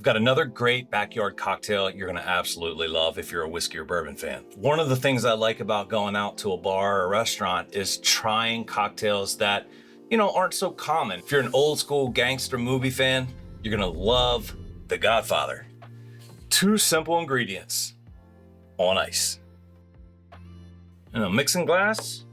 Got another great backyard cocktail you're gonna absolutely love if you're a whiskey or bourbon fan. One of the things I like about going out to a bar or a restaurant is trying cocktails that, aren't so common. If you're an old school gangster movie fan, you're gonna love The Godfather. 2 simple ingredients on ice. In a mixing glass,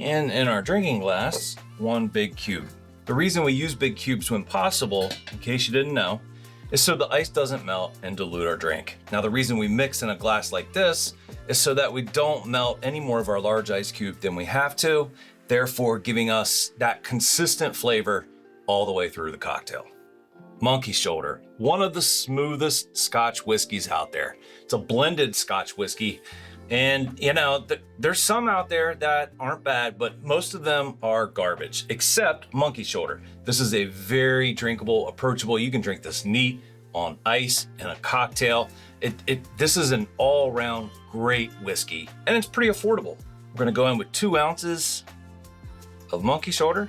and in our drinking glass, 1 big cube. The reason we use big cubes when possible, in case you didn't know, is so the ice doesn't melt and dilute our drink. Now, the reason we mix in a glass like this is so that we don't melt any more of our large ice cube than we have to, therefore giving us that consistent flavor all the way through the cocktail. Monkey Shoulder, one of the smoothest Scotch whiskeys out there. It's a blended Scotch whiskey. And there's some out there that aren't bad, but most of them are garbage, except Monkey Shoulder. This is a very drinkable, approachable. You can drink this neat on ice in a cocktail. This is an all-around great whiskey, and it's pretty affordable. We're gonna go in with 2 ounces of Monkey Shoulder.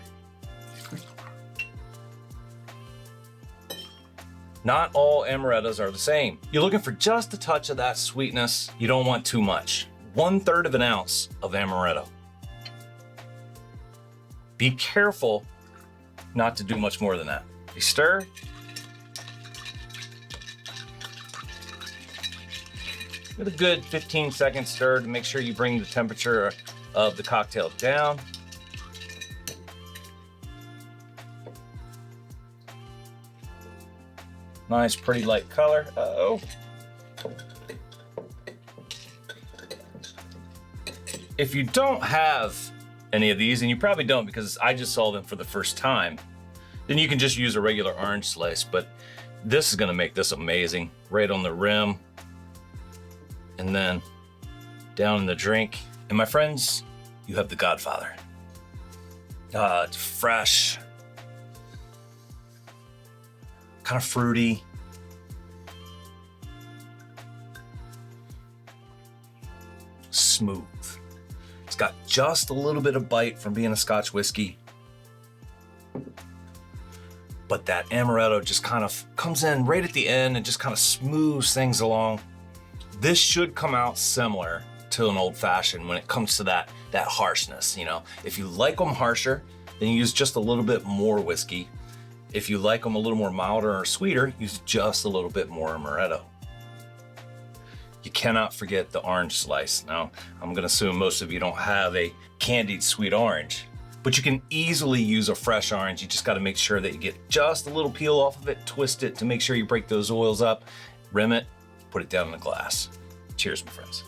Not all amarettos are the same. You're looking for just a touch of that sweetness. You don't want too much. 1/3 of an ounce of amaretto. Be careful not to do much more than that. You stir. With a good 15-second stir to make sure you bring the temperature of the cocktail down. Nice, pretty light color. Uh-oh. If you don't have any of these, and you probably don't because I just saw them for the first time, then you can just use a regular orange slice, but this is gonna make this amazing. Right on the rim, and then down in the drink. And my friends, you have the Godfather. It's fresh, kind of fruity. Smooth. It's got just a little bit of bite from being a Scotch whiskey, but that amaretto just kind of comes in right at the end and just kind of smooths things along. This should come out similar to an old fashioned when it comes to that harshness. If you like them harsher, then you use just a little bit more whiskey. If you like them a little more milder or sweeter, use just a little bit more amaretto. You cannot forget the orange slice. Now, I'm gonna assume most of you don't have a candied sweet orange, but you can easily use a fresh orange. You just gotta make sure that you get just a little peel off of it, twist it to make sure you break those oils up, rim it, put it down in a glass. Cheers, my friends.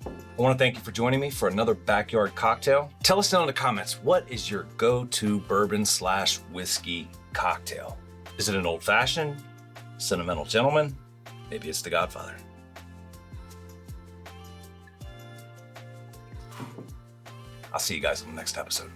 I want to thank you for joining me for another backyard cocktail. Tell us down in the comments, what is your go-to bourbon/whiskey cocktail? Is it an old fashioned, sentimental gentleman? Maybe it's the Godfather. I'll see you guys in the next episode.